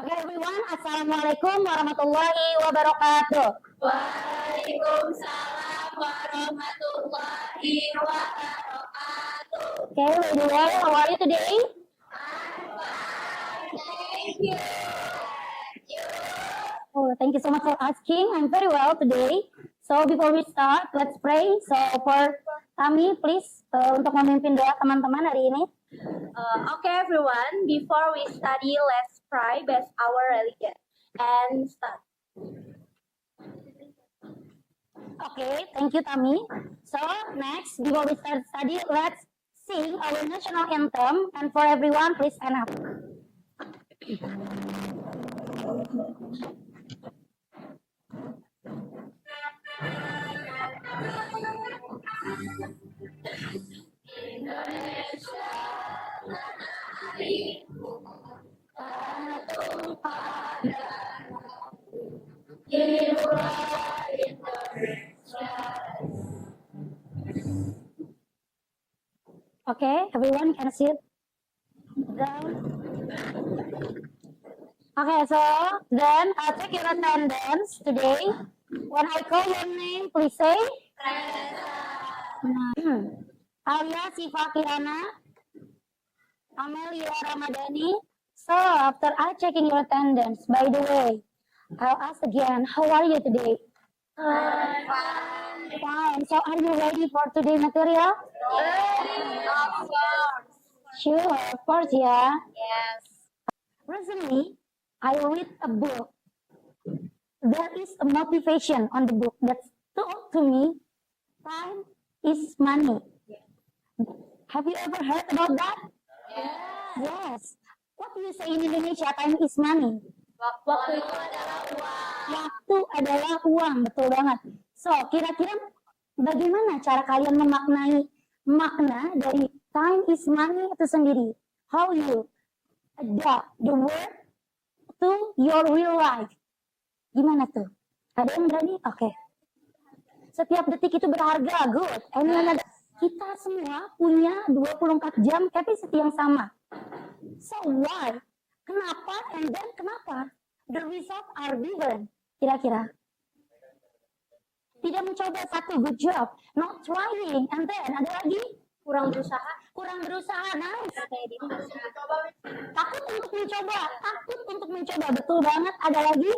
Okay, everyone. Assalamualaikum warahmatullahi wabarakatuh. Waalaikumsalam warahmatullahi wabarakatuh. Okay, very well. How are you today? Thank you. Oh, thank you so much for asking. I'm very well today. So before we start, let's pray. So for Tami, please untuk memimpin doa teman-teman hari ini. Okay, everyone. Before we study, let's pray based our religion and start. Okay, thank you, Tami. So next, before we start study, let's sing our national anthem. And for everyone, please stand up. Indonesia, tanah tumpah darah, jiwa Indonesia. Okay, everyone can sit down. Okay, so then check your attendance today. When I call your name, please say Alia Siva Kirana, Amelia Ramadhani. So after I checking your attendance, by the way, I'll ask again, how are you today? Fine. So are you ready for today's material? Of course. Sure, of course, yeah. Yes. Recently, I read a book. There is a motivation on the book that told to me, time is money. Have you ever heard about that? Yes. What do you say in Indonesia? Time is money. Waktu itu adalah uang. Waktu adalah uang, betul banget. So, kira-kira bagaimana cara kalian memaknai makna dari time is money itu sendiri? How you adapt the word to your real life? Gimana tuh? Ada yang berani? Oke. Setiap detik itu berharga, good. Anyone ada? Kita semua punya 24 jam capacity yang sama. So why? Kenapa? And then kenapa? The result are different. Kira-kira. Tidak mencoba satu, good job. Not trying. And then ada lagi? Kurang berusaha. Kurang berusaha, nice. Takut untuk mencoba. Betul banget. Ada lagi?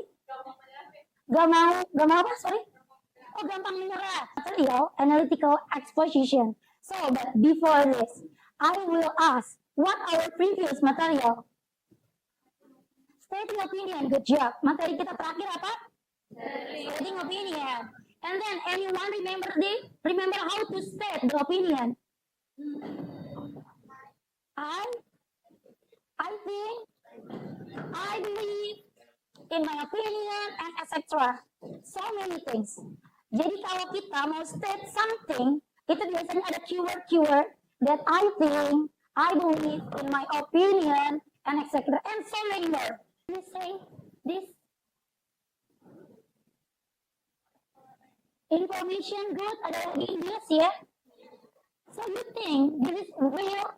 Gak mau apa? Sorry. Oh, gampang menyerah. Material, analytical exposition. So, but before this, I will ask, what our previous material? Stating opinion, good job. Materi kita terakhir apa? Stating opinion. And then, anyone remember how to state the opinion? I think, I believe, in my opinion, and etc. So many things. Jadi kalau kita mau state something, itu biasanya ada keyword that I think, I believe, in my opinion, and etc. And so many more. You say this information good, ada lagi this, ya. So you think this is real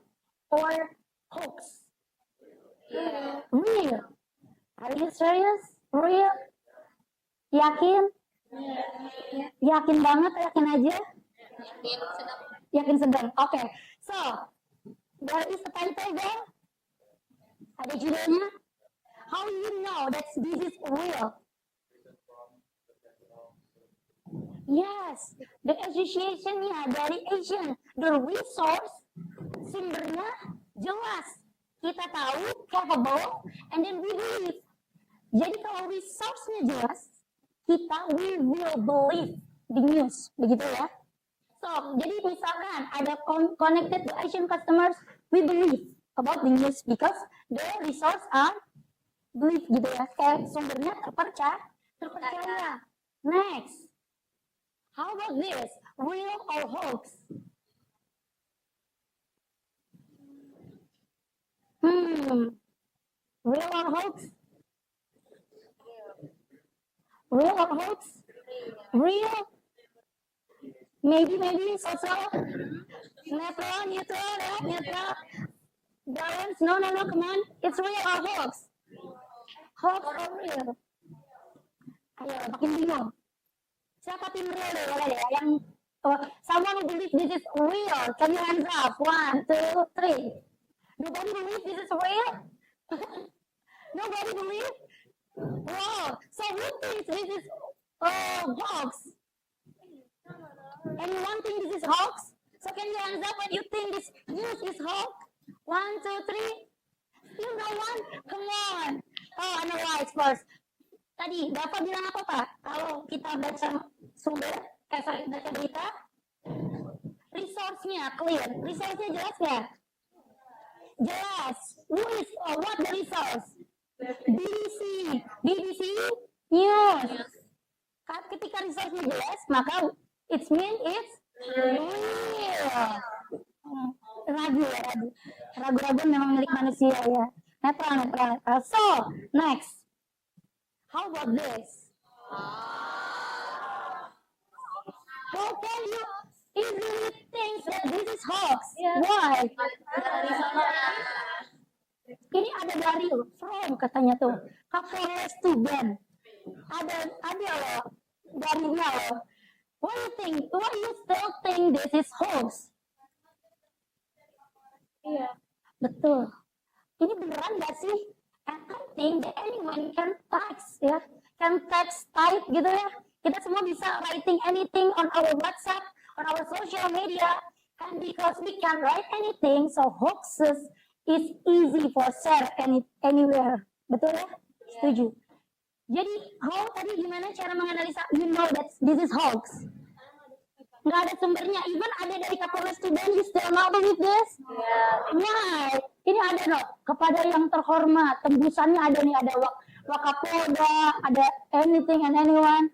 or hoax? Real. Are you serious? Real? Yakin? Yakin banget, yakin aja? Yakin sedang. Okay. So, there is a title there. Ada judulnya. How you know that this is real? Yes, the association-nya dari Asian, the resource, sumbernya jelas. Kita tahu, capable, and then we believe. Jadi kalau resource-nya jelas, we will believe the news, begitu ya. So, jadi misalkan ada connected to Asian customers, we believe about the news because the resource are believe gitu ya. Kayak sumbernya terpercaya. Next. How about this? Real or hoax? Real or hoax? Real or hoax? Real? Maybe, so-so? Neutral? Balance? No, come on. It's real or hoax? Hoax or real? Ayo, makin bingung. Siapa tim real deh, boleh deh. Yang someone who believes this is real. Can you hands up? 1, 2, 3. Nobody believes this is real? Nobody believes? Wow. So who thinks this is hoax? Anyone think this is hoax? So can you hands up when you think this news is hoax? 1, 2, 3. Still no one? Come on. Oh, analyze first. Tadi Bapak bilang apa Pak? Kalau kita baca sumber, baca berita, resource-nya clear. Resource-nya jelas nggak? Jelas. What the resource? BBC News. Ketika resource-nya jelas, maka it means it's real. Ragu memang milik manusia ya. Netral. So, next. How about this? How can you easily think that this is hoax? Why? Ini ada dari from katanya tuh. Kapolres Tuban. Ada loh darinya loh. Why you still think this is hoax? Iya. Betul. Ini beneran gak sih? And I think that anyone can text ya, can text type gitu ya. Kita semua bisa writing anything on our WhatsApp, on our social media, and because we can write anything, so hoaxes is easy for share anywhere. Betul ya? Setuju. Jadi, tadi gimana cara menganalisa? You know that this is hoax. Nggak ada sumbernya, even ada dari Kapolres Tuban, you still not believe this? Why? Ini ada loh, kepada yang terhormat, tembusannya ada nih, ada Wakapolda, ada anything and anyone.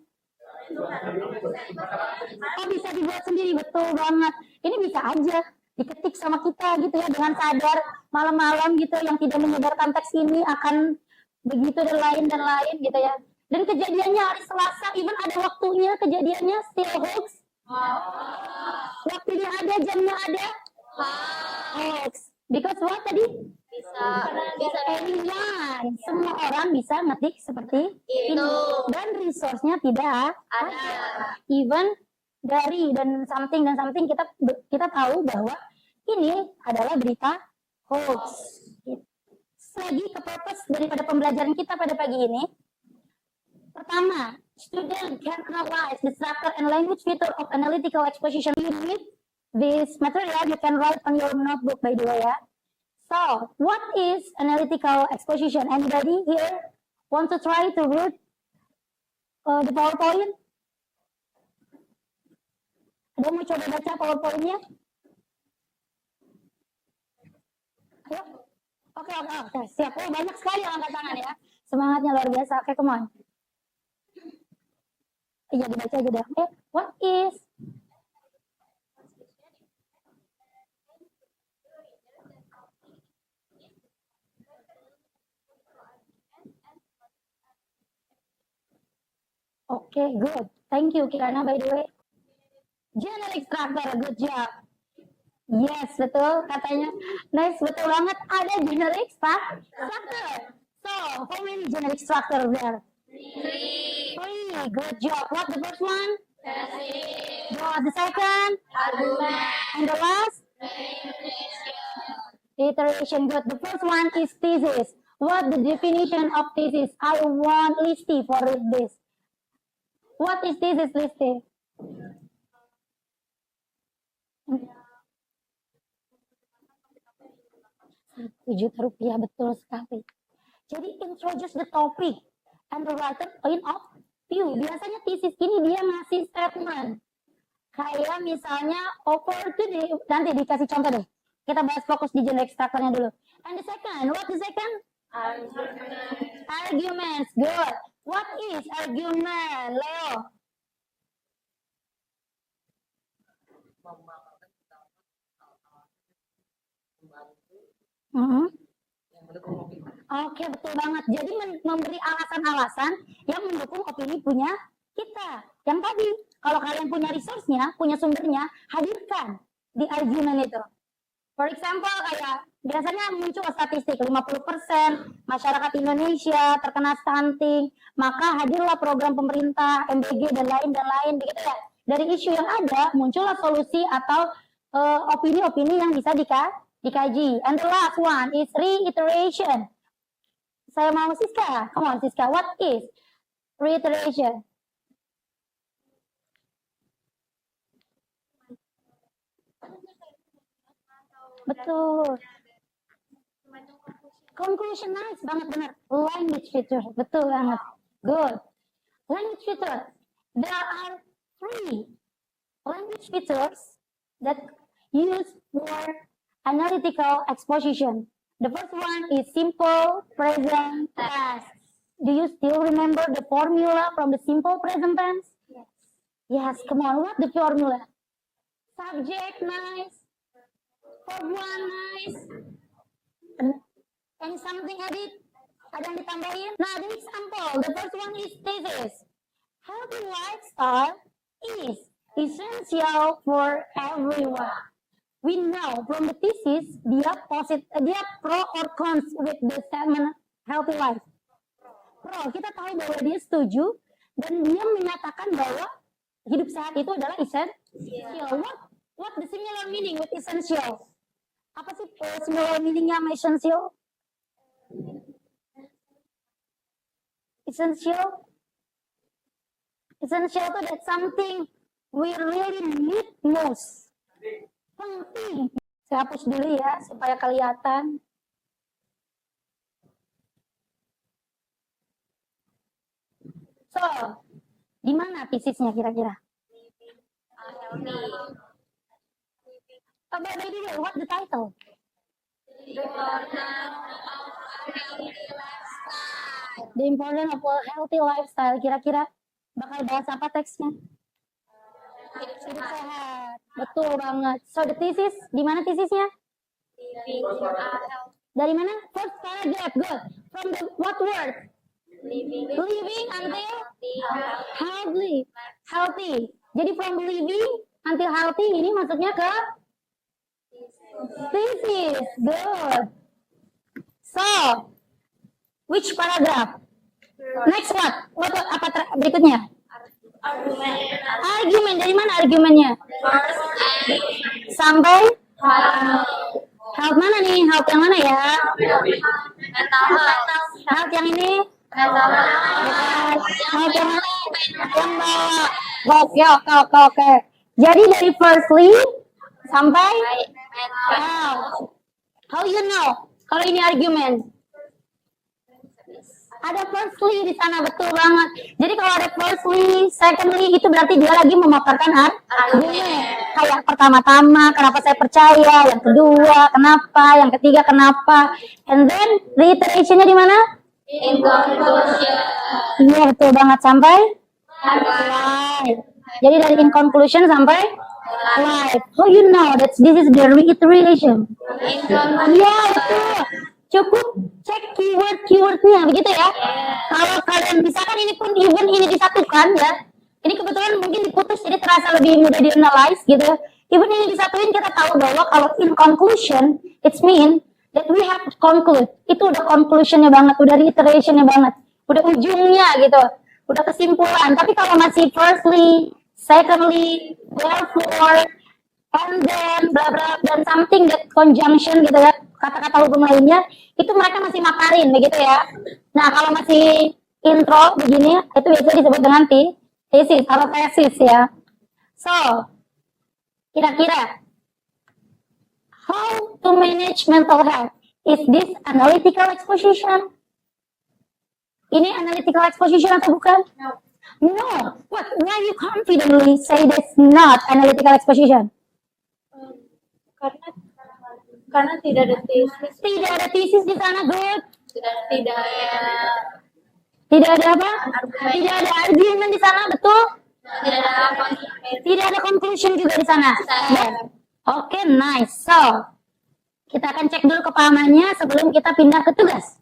Oh, bisa dibuat sendiri, betul banget. Ini bisa aja diketik sama kita gitu ya, dengan sadar malam-malam gitu, yang tidak menyebarkan teks ini akan begitu dan lain gitu ya. Dan kejadiannya hari Selasa, even ada waktunya kejadiannya still hoax. Waktunya ada, jamnya ada. Hoax. Because what tadi? Bisa Anyone. Semua orang bisa ngetik seperti itu. Dan resource-nya tidak ada. Even dari dan something kita tahu bahwa ini adalah berita hoax. Lagi ke purpose daripada pembelajaran kita pada pagi ini. Pertama, student can analyze the structure and language feature of analytical exposition. You need this material you can write on your notebook, by the way ya. So, what is analytical exposition? Anybody here want to try to read the PowerPoint? Ada mau coba baca PowerPoint-nya? Ayo. Oke, siap. Oh, banyak sekali yang angkat tangan ya. Semangatnya luar biasa. Oke, come on. Iya, dibaca aja dah. What is? Okay, good. Thank you, Kirana, by the way. Generic structure, good job. Yes, betul katanya. Nice, betul banget. Ada generic structure. So, how many generic structure there? 3. Good job. What the first one? What the second? Argument. And the last? Iteration. Good. The first one is thesis. What the definition of thesis? I want Listi for this. What is thesis, Listi? Rp1 betul sekali. Jadi introduce the topic and the writer point of view. Biasanya thesis ini dia ngasih statement. Kayak misalnya opportunity, nanti dikasih contoh deh. Kita bahas fokus di generic structure-nya dulu. And the second, what the second? Arguments. Good. What is argument, Leo? Oke, betul banget. Jadi memberi alasan-alasan yang mendukung opini punya kita. Yang tadi, kalau kalian punya resource-nya, punya sumbernya, hadirkan di argumen itu. For example, kayak biasanya muncul statistik 50% masyarakat Indonesia terkena stunting, maka hadirlah program pemerintah, MBG dan lain begitu ya. Dari isu yang ada muncullah solusi atau opini-opini yang bisa dikaji. And the last one is reiteration. Saya mau Siska, come on Siska, what is reiteration? Betul. Conclusion nice banget benar. Language feature, betul banget. Good. Language feature. There are 3 language features that use for analytical exposition. The first one is simple present tense. Do you still remember the formula from the simple present tense? Yes. Yes, come on. What the formula? Subject nice. Verb one nice. And something added? Ada yang ditambahin? Nah, the example. The first one is thesis. Healthy lifestyle is essential for everyone. We know from the thesis dia pro or cons with the statement healthy life. Pro, kita tahu bahwa dia setuju dan dia menyatakan bahwa hidup sehat itu adalah essential. What the similar meaning with essential? Apa sih similar meaningnya sama essential? Essential itu that something we really need most. Penting. Saya hapus dulu ya supaya kelihatan. So, di mana tesisnya kira-kira? By the way, what the title? The importance of a healthy lifestyle. Kira-kira bakal bahas apa teksnya? Hidup sehat. Betul banget. So the thesis, di mana tesisnya? Dari mana? First paragraph. Good. From the what word? Living until healthy. Jadi from living until healthy ini masuknya ke thesis. Good. So, which paragraph? Next what? Apa berikutnya? Argumen. Dari mana argumennya? Sampai health mana nih? Health yang mana ya? Health yang ini? Health yang mana? Yang bawah. Oke. Jadi dari firstly sampai health. How you know? Kalau ini argumen. Ada firstly di sana, betul banget. Jadi kalau ada firstly, secondly, itu berarti dia lagi memaparkan argumen. Kayak pertama-tama, kenapa saya percaya. Yang kedua, kenapa. Yang ketiga, kenapa. And then, reiterationnya di mana? In conclusion. Iya, betul banget. Sampai? Live. Jadi dari in conclusion sampai? Live. How you know that this is the reiteration? In conclusion. Iya, betul. Cukup cek keywordnya begitu ya. Kalau kalian misalkan ini pun even ini disatukan ya, ini kebetulan mungkin diputus jadi terasa lebih mudah di-analyze gitu. Even ini disatuin kita tahu bahwa kalau in conclusion it's mean that we have to conclude. Itu udah conclusionnya banget, udah reiterationnya banget, udah ujungnya gitu, udah kesimpulan. Tapi kalau masih firstly, secondly, therefore, and then bla bla dan something that conjunction gitu ya, kata-kata hukum lainnya itu mereka masih makarin begitu ya. Nah kalau masih intro begini itu biasa disebut dengan thesis atau tesis ya. So kira-kira how to manage mental health, is this analytical exposition? Ini analytical exposition atau bukan? No. What? Why you confidently say that's not analytical exposition? Karena tidak ada tesis. Tidak ada tesis di sana, good. Tidak ada apa? Tidak ada argumen di sana, betul? Tidak ada Tidak ada conclusion juga di sana. Oke, nice. So, kita akan cek dulu kepahamannya sebelum kita pindah ke tugas.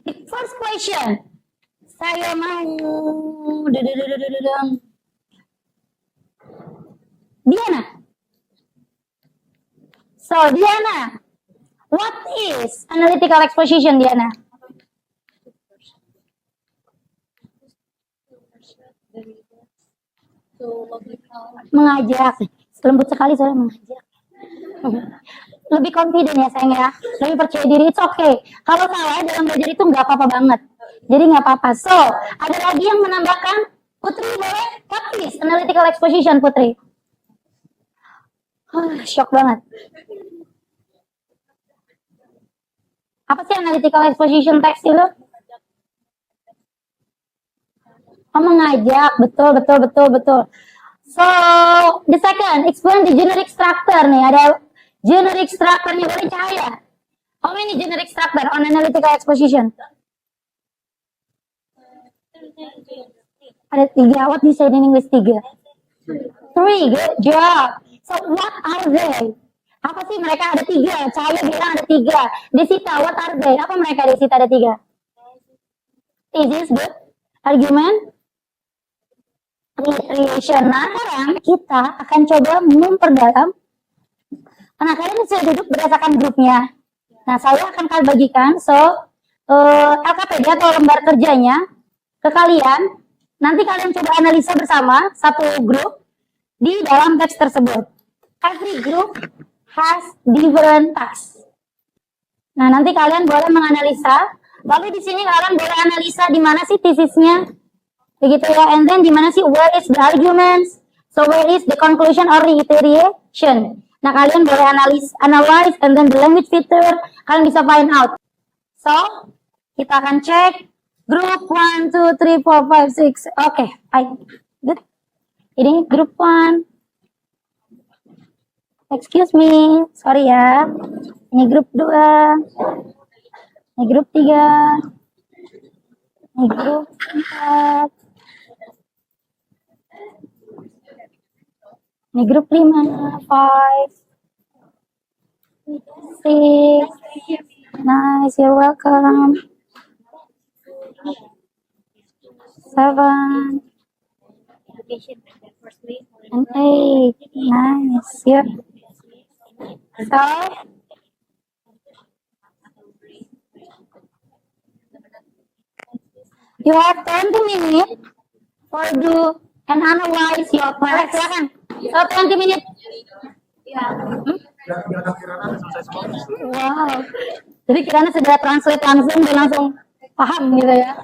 The first question, saya mau Diana. So, Diana, what is analytical exposition, Diana? Mengajak. Lembut sekali soalnya mengajak. Lebih confident ya sayang ya. Lebih percaya diri, it's okay. Kalau salah dalam belajar itu nggak apa-apa banget. Jadi nggak apa-apa. So, ada lagi yang menambahkan? Putri boleh? What is analytical exposition, Putri? Shock banget. Apa sih analytical exposition text itu? Oh, mengajak. Betul. So, the second, explain the generic structure nih. Ada generic structure-nya, boleh cahaya. How many generic structure on analytical exposition? Ada 3. What do you say in English 3? 3, good job. So, what are they? Apa sih mereka? Ada 3. Cahaya bilang ada 3. Desita, what are they? Apa mereka Desita ada 3? Is this good argument? Relation. Nah, sekarang kita akan coba memperdalam. Nah, kalian sudah duduk berdasarkan grupnya. Nah, saya akan kalian bagikan. So, LKPD atau lembar kerjanya ke kalian. Nanti kalian coba analisa bersama satu grup di dalam teks tersebut. Every group has different tasks. Nah, nanti kalian boleh menganalisa. Lalu di sini kalian boleh analisa di mana sih tesisnya. Begitu ya, and then di mana sih where is the arguments, so where is the conclusion or reiteration. Nah, kalian boleh analyze, and then the language feature, kalian bisa find out. So, kita akan cek group 1, 2, 3, 4, 5, 6. Oke, good. Ini group 1. Excuse me, sorry ya. Ini grup 2. Ini grup 3. Ini grup 4. Ini grup 5, 5, 6. Nice, you're welcome. 7 and 8. Nice, yep. So, you have 20 minutes for do and analyze your text. Silakan. So 20 minutes. Wow. Jadi kirana sudah translate langsung dan langsung paham gitu ya.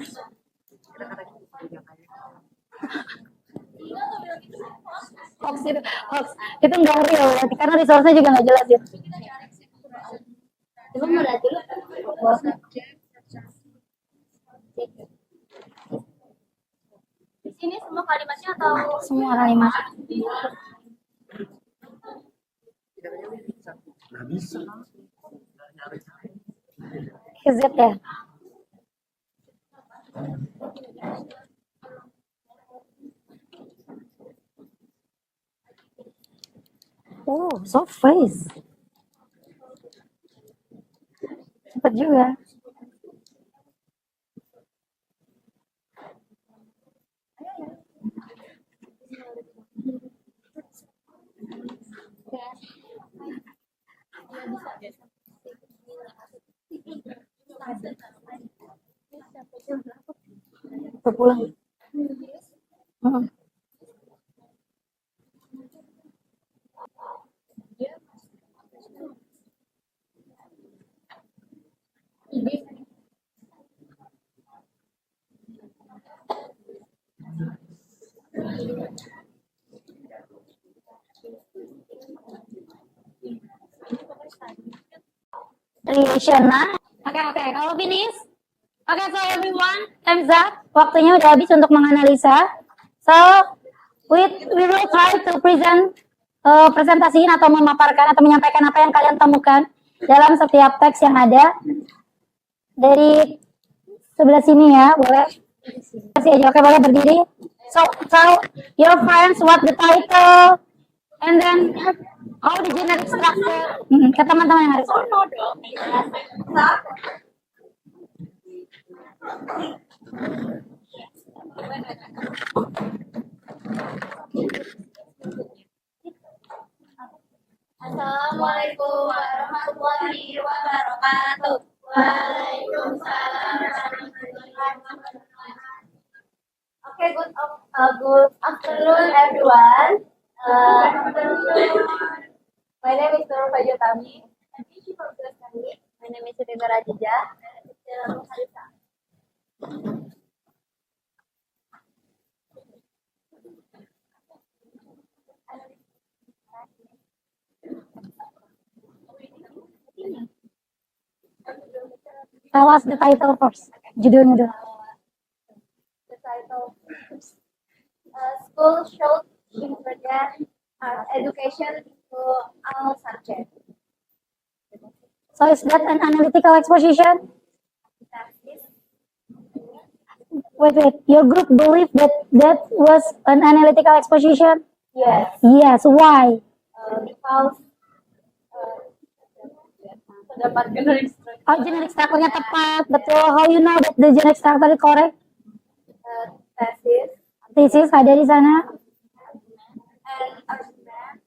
Hoax itu nggak real karena resource-nya juga nggak jelas ya. Di sini semua kalimatnya atau semua kalimat? Is it ya? Oh, so fast. Cepat juga. Pulang. Relation, nah. Oke. Kalau finish? Oke, so everyone, time's up. Waktunya udah habis untuk menganalisa. So, we will try to presentasiin atau memaparkan atau menyampaikan apa yang kalian temukan dalam setiap teks yang ada. Dari sebelah sini ya, boleh. Kasih aja, oke, boleh berdiri. So, tell your friends what the title, and then how the generic structure. Ke teman-teman yang harus. Assalamualaikum. Okay, good afternoon, everyone. My name is Nur Fajatami. My name is Rina Rajija. Tell us the title first. Judulnya dulu. The title School should integrate education to all subjects. So is that an analytical exposition? Wait. Your group believe that that was an analytical exposition? Yes. Yes. Why? Because terdapat generic structure, Oh, generic structure-nya tepat. Betul. How you know that the generic structure is correct? thesis, Thesis ada di sana. and argument.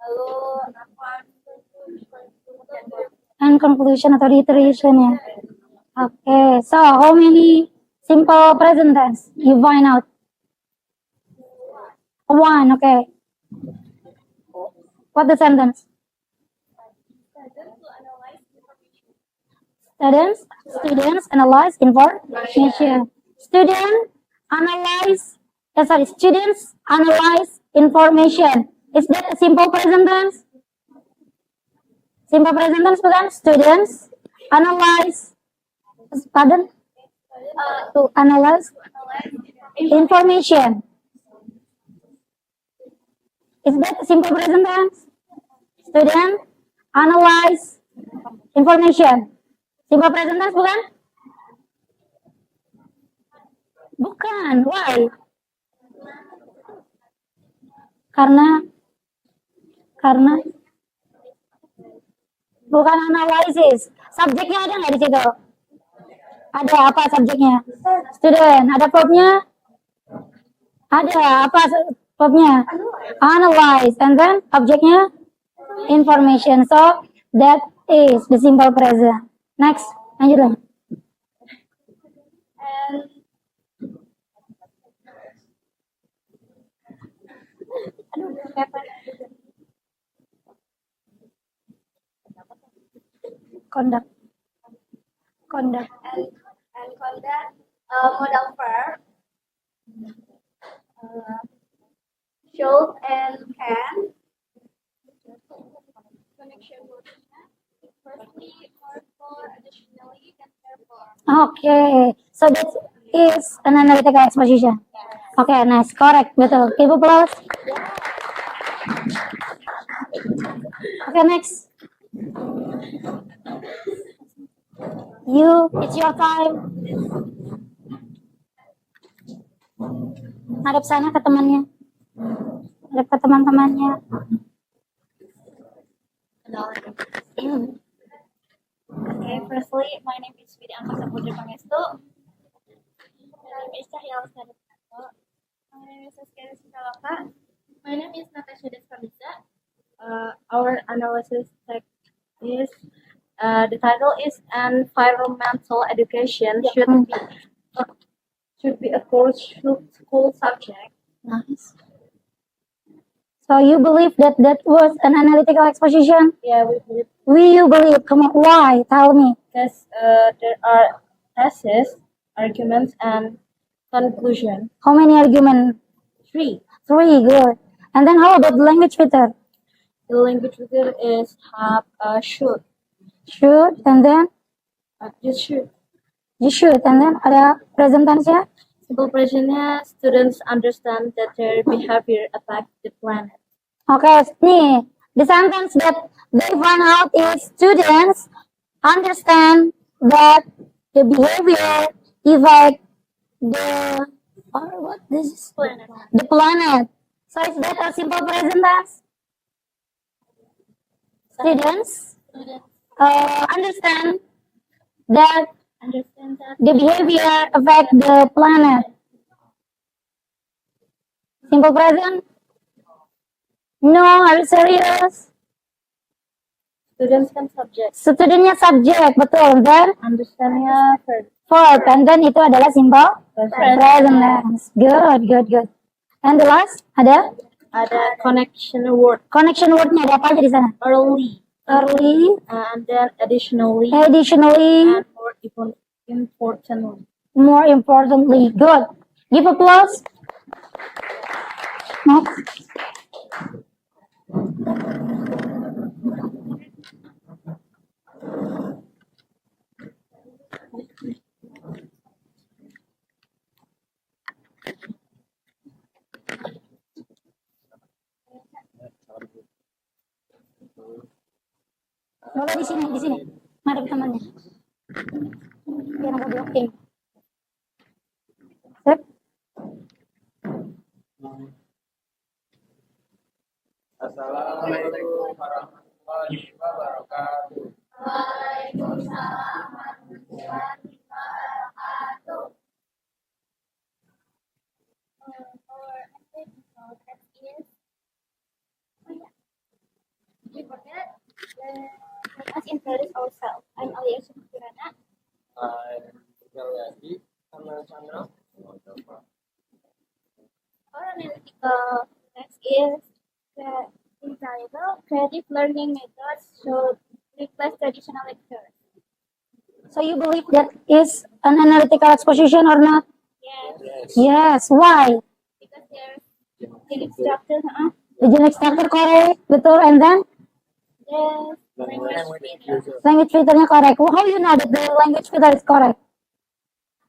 Lalu And conclusion atau reiteration ya. Okay. So how many simple present tense you find out? One. Okay. What the sentence? Students analyze information. Students analyze information. Is that a simple present tense? Simple present tense bukan? Students analyze. Pardon? To analyze information. Is that a simple present tense? Student analyze information. Simple present tense bukan? Bukan. Why? Karena bukan analisis. Subjeknya ada nggak di situ? Ada apa subjeknya? Student. Ada verbnya? Ada apa verbnya? Analyze. And then objeknya? Information. So that is the simple present. Next, lanjut lah. Conduct. and conduct modal verb should and can connection wordnya firstly or for additionally and therefore. Okay, so that is an analytical exposition. Okay, nice, correct, betul. Give applause. Okay, next. It's your time. Hadap sana ke temannya. Hadap ke teman-temannya. Okay, firstly, my name is Widianta Saputri Pangestu. My name is Cahya Lestari. My name is Saskia Sikalaka. My name is Natasha Deskamisa. Our analysis text is the title is environmental education should be a core school subject. Nice. So you believe that was an analytical exposition? Yeah, we believe You believe? Come on, why? Tell me. because there are thesis, arguments, and conclusion. How many arguments? 3. 3, good. And then how about the language filter? The language filter is should. Should, and then Just should. you should, and then ada present tense-nya? Simple presentnya, students understand that their behavior affects the planet. Okay, nih, the sentence that they find out is students understand that the behavior affect the planet. So is that a simple present tense? Students understand that the behavior affect the planet. Simple present? No, are you serious? Students kan subject. Studentnya subjek, betul. Dan Understandnya verb. verb, and then itu adalah simple present tense. Good. And the last ada connection word. connection wordnya, ada apa aja di sana? Early. And then additionally. And more importantly. Good. Give applause. Next. Boleh di sini. Madep temannya. Biar nggak blocking. Sip. Assalamualaikum warahmatullahi wabarakatuh. Waalaikumsalam warahmatullahi wabarakatuh. Let us introduce ourselves. I'm Alia Sukurana. I'm Galyati Chandra. Our analytical text is entitled Creative Learning Methods Should Replace Traditional Lectures. So you believe that is an analytical exposition or not? Yes. Yes. Why? Because there's unique structure, The unique structure correct, betul, and then yes, language filternya correct. How you know that the language filter is correct?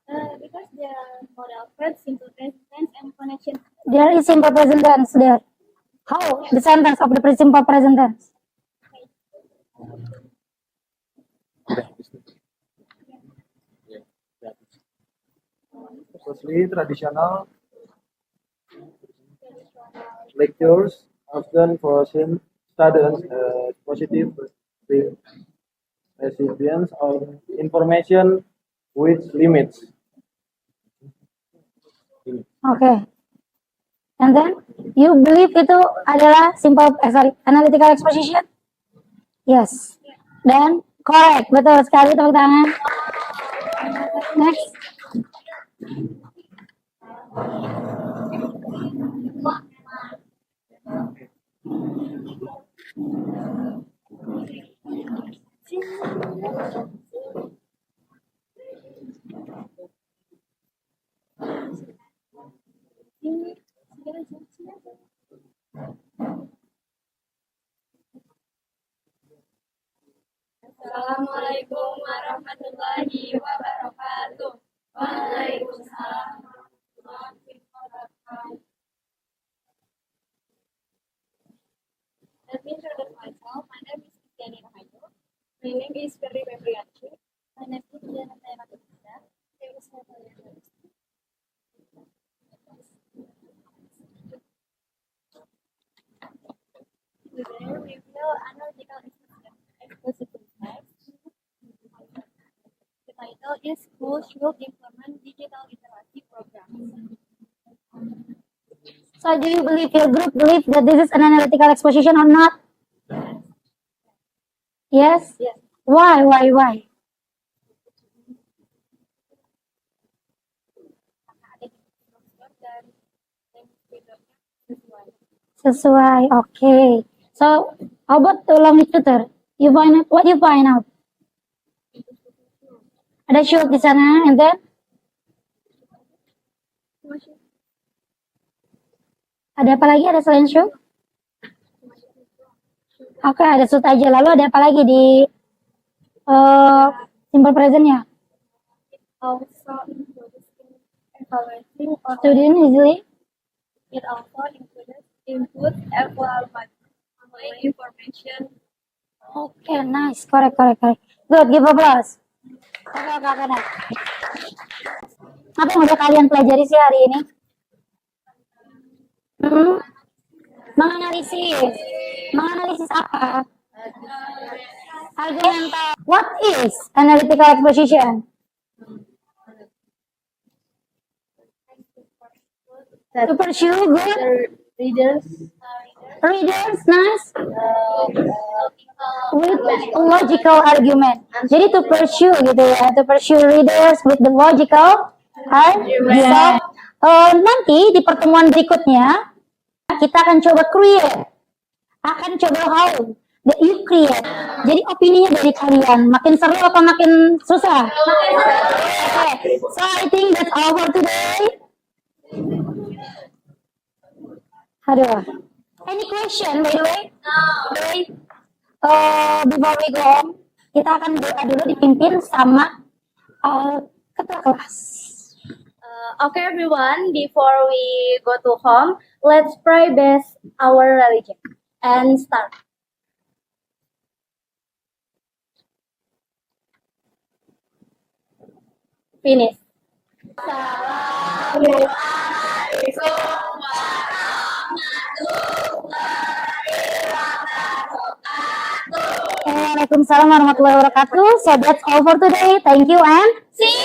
because the modal verb, simple present tense, and connection. There is simple present tense there. How? The sentence of the simple present tense. Firstly, traditional lectures often foreseen students as positive recipients of information with limits. Okay. And then you believe itu adalah analytical exposition? Yes. Dan correct, betul sekali, tepuk tangan. Next. Assalamualaikum warahmatullahi wabarakatuh. Waalaikumsalam warahmatullahi wabarakatuh. Let me introduce myself. My name is Kristiani Rahayu. My name is Ferry Febriansyah. My name is Diana Tayamatulisa. Today we will analytical exposition text. The title is Schools Should Implement Digital Literacy Programs. So do you believe, your group believe that this is an analytical exposition or not? Yes? Yes. Why? Sesuai. Okay. So how about the language tutor? You find out what you find out? Ada shoot di sana, and then ada apa lagi? Ada selain shoot? Oke, ada shoot aja. Lalu ada apa lagi di simple present ya? Also includes evaluating or Student easily. it also includes evaluating information. Okay, nice. Correct. Good, give applause. Oke. Apa yang udah kalian pelajari sih hari ini? Menganalisis apa? Argumental. What is analytical exposition? To pursue good The readers readers, nice. With logical argument. Jadi to pursue gitu ya, to pursue readers with the logical argument. Nanti di pertemuan berikutnya kita akan coba create, akan coba how that you create. Jadi opininya dari kalian, makin seru apa makin susah? Okay, so I think that's all for today. Aduh, any question by the way? Okay. Before we go home, kita akan doa dulu dipimpin sama ketua kelas. Okay, everyone, before we go to home, let's pray best our religion and start. Finish. Waalaikumsalam warahmatullahi wabarakatuh. So that's all for today. Thank you and see you.